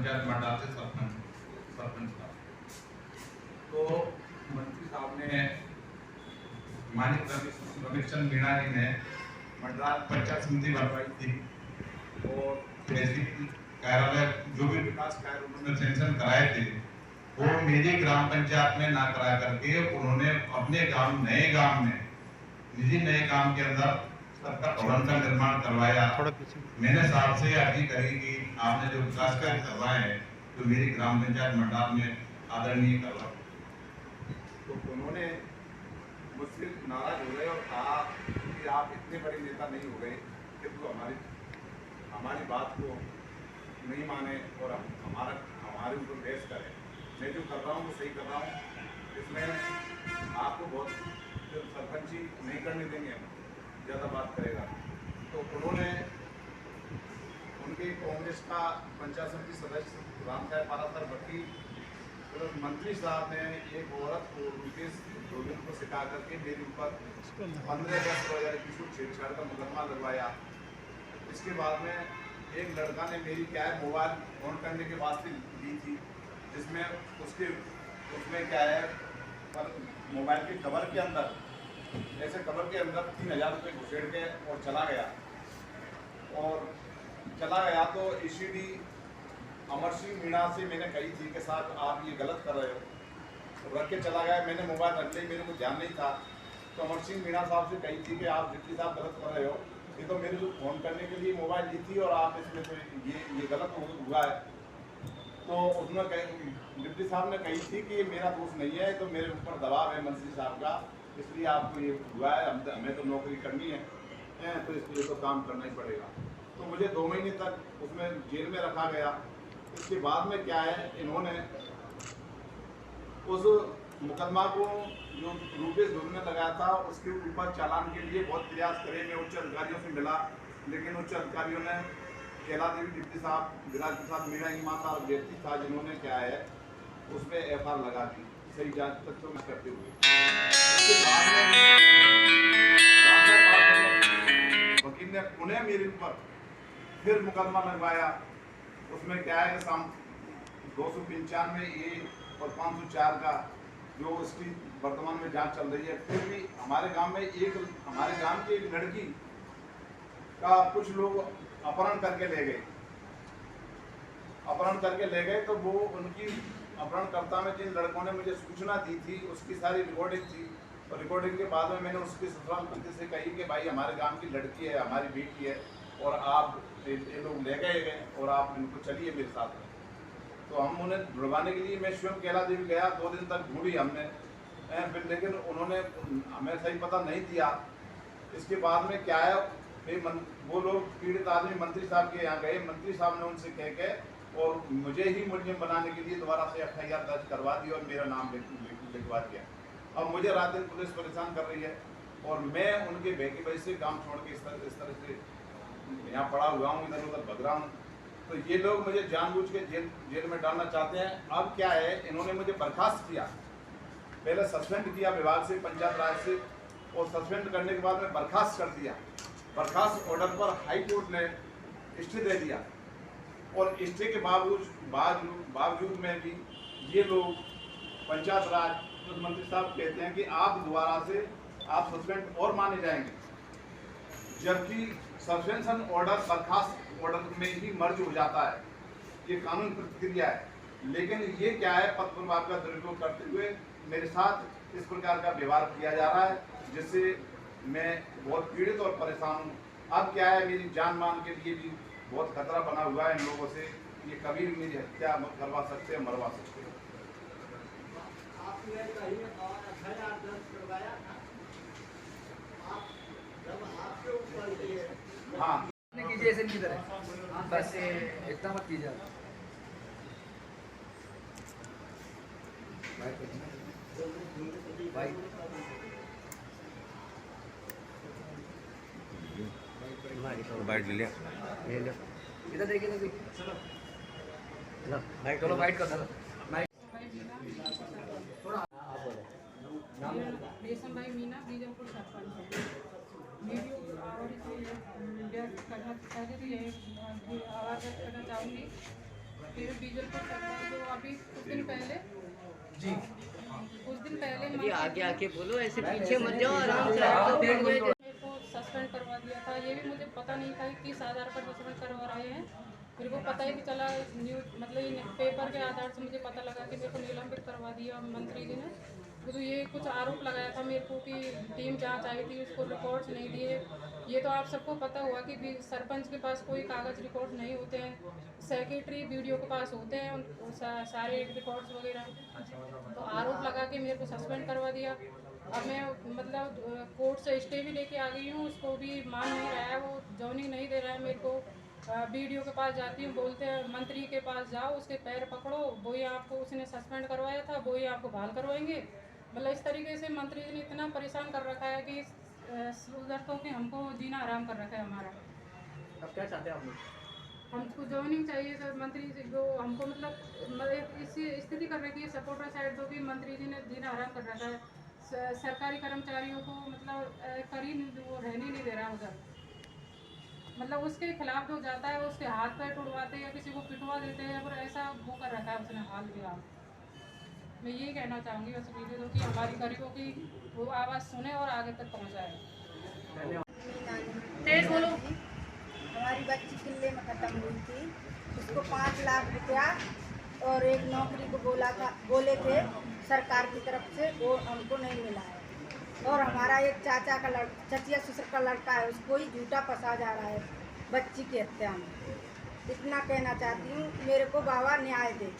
पंचायत मंडल से सरपंच था। तो मंत्री साहब ने मानिक रमेशचंद मीणा जी ने मंडलात पंचायत समिति बनवाई थी और तहसील कार्यालय जो भी विकास कार्य उन्होंने सेंक्शन कराए थे वो मेरी ग्राम पंचायत में ना करा करके उन्होंने अपने गांव नए गांव में निजी नए गांव के अंदर सबका भवन का निर्माण करवाया। मैंने साहब से अर्जी करी कि आपने जो विकास कार्य करवाए हैं तो मेरी ग्राम पंचायत मंडल में आदरणीय करवा, तो उन्होंने मुझसे नाराज हो गए और कहा कि आप इतने बड़े नेता नहीं हो गए कि तो हमारी बात को नहीं माने और हमारे ऊपर बहस करें। मैं जो कर रहा हूँ वो सही कर रहा हूँ, इसमें आपको बहुत सरपंची नहीं करने देंगे, ज़्यादा बात करेगा। तो उन्होंने उनके कांग्रेस का पंचायत समिति सदस्य राम साहब पारासर भट्टी और मंत्री साहब ने एक औरत को रुकेश गोविंद को सिखा करके मेरे ऊपर 15/10/2021 को छेड़छाड़ का मुकदमा लगवाया। इसके बाद में एक लड़का ने मेरी क्या है मोबाइल ऑन करने के वास्ते दी थी, जिसमें उसमें क्या है पर मोबाइल के कवर के अंदर ऐसे कवर के अंदर 3000 रुपये घुसेड़ के और चला गया। तो ईसीडी अमर सिंह मीणा से मैंने कही थी कि साहब आप ये गलत कर रहे हो, तो रख के चला गया। मैंने मोबाइल रख ली, मेरे को ध्यान नहीं था। तो अमर सिंह मीणा साहब से कही थी कि आप डिप्टी साहब गलत कर रहे हो, ये तो मेरे को फ़ोन करने के लिए मोबाइल दी थी और आप इसमें तो ये गलत हुआ है। तो उसमें डिप्टी साहब ने कही थी कि मेरा दोष नहीं है, तो मेरे ऊपर दबाव है मंत्री साहब का, इसलिए आपको ये हुआ है, हमें तो नौकरी करनी है तो इसलिए तो काम करना ही पड़ेगा। तो मुझे 2 महीने तक उसमें जेल में रखा गया। इसके बाद में क्या है, इन्होंने उस मुकदमा को जो रूपेश धुन ने लगाया था उसके ऊपर चालान के लिए बहुत प्रयास करे। मैं उच्च अधिकारियों से मिला, लेकिन उच्च अधिकारियों ने कैला देवी डिप्टी साहब विराज प्रसाद मीणा की माता और व्यक्ति था जिन्होंने क्या है उस पर FIR लगा दी सही जांच तथ्यों में करते हुए। उसके बाद में वकील ने पुनः मेरे ऊपर फिर मुकदमा लगवाया। उसमें क्या है कि 295A और 504 का जो उसकी वर्तमान में जांच चल रही है। फिर भी हमारे गांव की एक लड़की का कुछ लोग अपहरण करके ले गए। तो वो उनकी अपहरणकर्ता में जिन लड़कों ने मुझे सूचना दी थी उसकी सारी रिकॉर्डिंग थी, और रिकॉर्डिंग के बाद में मैंने उसके ससुराल पति से कही कि भाई हमारे गांव की लड़की है, हमारी बेटी है, और आप ये लोग ले गए और आप इनको चलिए मेरे साथ में। तो हम उन्हें ढूंढवाने के लिए मैं स्वयं कैला देवी गया, 2 दिन तक ढूंढी हमने, लेकिन उन्होंने हमें सही पता नहीं दिया। इसके बाद में क्या है, वो लोग पीड़ित आदमी मंत्री साहब के यहाँ गए, मंत्री साहब ने उनसे कह के और मुझे ही मुलजिम बनाने के लिए दोबारा से FIR दर्ज करवा दी और मेरा नाम लिखवा दिया। अब मुझे रात दिन पुलिस परेशान कर रही है और मैं उनके बेकी वजह से काम छोड़ के इस तरह से यहाँ पड़ा हुआ हूँ, इधर उधर भग रहा हूँ। तो ये लोग मुझे जानबूझ के जेल में डालना चाहते हैं। अब क्या है, इन्होंने मुझे बर्खास्त किया, पहले सस्पेंड किया विभाग से, पंचायत राज से, और सस्पेंड करने के बाद में बर्खास्त कर दिया। बर्खास्त ऑर्डर पर हाई कोर्ट ने स्टे दे दिया, और स्टे के बावजूद में भी ये लोग पंचायत राज मंत्री साहब कहते हैं कि आप दोबारा से आप सस्पेंड और माने जाएंगे, जबकि सस्पेंशन ऑर्डर बर्खास्त ऑर्डर में ही मर्ज हो जाता है। ये कानून प्रक्रिया है। लेकिन ये क्या है, पद प्रभाव का दुरुपयोग करते हुए मेरे साथ इस प्रकार का व्यवहार किया जा रहा है, जिससे मैं बहुत पीड़ित और परेशान हूँ। अब क्या है, मेरी जान मान के लिए भी बहुत खतरा बना हुआ है इन लोगों से। ये कभी भी मेरी हत्या करवा सकते हैं, मरवा सकते हैं। हाँ, कीजिए ऐसे की तरह, बस इतना मत कीजिए। बाइट ले लिया, इधर देखिए चलो बाइट कर दो। रेशम भाई मीना बीजलपुर सरपंच है। वीडियो और इसमें करना पहले तो यही आवाज़ करना चाहूँगी सकती हूँ। बीजलपुर सरपंच जो अभी कुछ दिन पहले जी आगे आके बोलो, ऐसे पीछे मत जाओ, आराम से आप तो बैठ गए थे। मेरे को सस्पेंड करवा दिया था। ये भी मुझे पता नहीं था कि किस आधार पर सस्पेंड करवा रहे हैं। मेरे को पता ही नहीं चला, न्यूज मतलब ये पेपर के आधार से मुझे पता लगा कि मेरे को निलंबित करवा दिया मंत्री जी ने। तो ये कुछ आरोप लगाया था मेरे को कि टीम जांच आई थी, उसको रिकॉर्ड्स नहीं दिए। ये तो आप सबको पता हुआ कि सरपंच के पास कोई कागज़ रिकॉर्ड नहीं होते हैं, सेक्रेटरी वीडियो के पास होते हैं सारे रिकॉर्ड्स वगैरह। तो आरोप लगा के मेरे को सस्पेंड करवा दिया। अब मैं मतलब कोर्ट से स्टे भी लेके आ गई हूँ, उसको भी मान नहीं रहा है, वो जॉइनिंग नहीं दे रहा है मेरे को। बीडीओ के पास जाती हूँ, बोलते हैं मंत्री के पास जाओ, उसके पैर पकड़ो, वही आपको उसने सस्पेंड करवाया था, वही आपको बहाल करवाएंगे। मतलब इस तरीके से मंत्री जी ने इतना परेशान कर रखा है कि उधर तो कि हमको जीना आराम कर रखा है हमारा। अब क्या चाहते हैं आप लोग? हमको जॉइनिंग चाहिए सर मंत्री जी जो हमको मतलब इसी स्थिति कर रखी है सपोर्टर साइड जो कि मंत्री जी ने जीना आराम कर रखा है। सरकारी कर्मचारियों को मतलब करीब वो रहने नहीं दे रहा उधर। मतलब उसके खिलाफ जो जाता है उसके हाथ पैर टुड़वाते हैं या किसी को पिटवा देते हैं, पर ऐसा वो कर रखा है उसने हाल फिलहाल। मैं यही कहना चाहूँगी उस वीडियो कि हमारी गरीबों की वो आवाज़ सुने और आगे तक पहुँचाए। तेज बोलो। हमारी बच्ची किले में ख़त्म हुई थी, उसको 5 लाख रुपया और एक नौकरी को बोले थे सरकार की तरफ से, वो हमको नहीं मिला है। और हमारा एक चाचा का चचिया ससुर का लड़का है, उसको ही झूठा फंसा जा रहा है बच्ची की हत्या में। इतना कहना चाहती हूँ, मेरे को बाबा न्याय दे।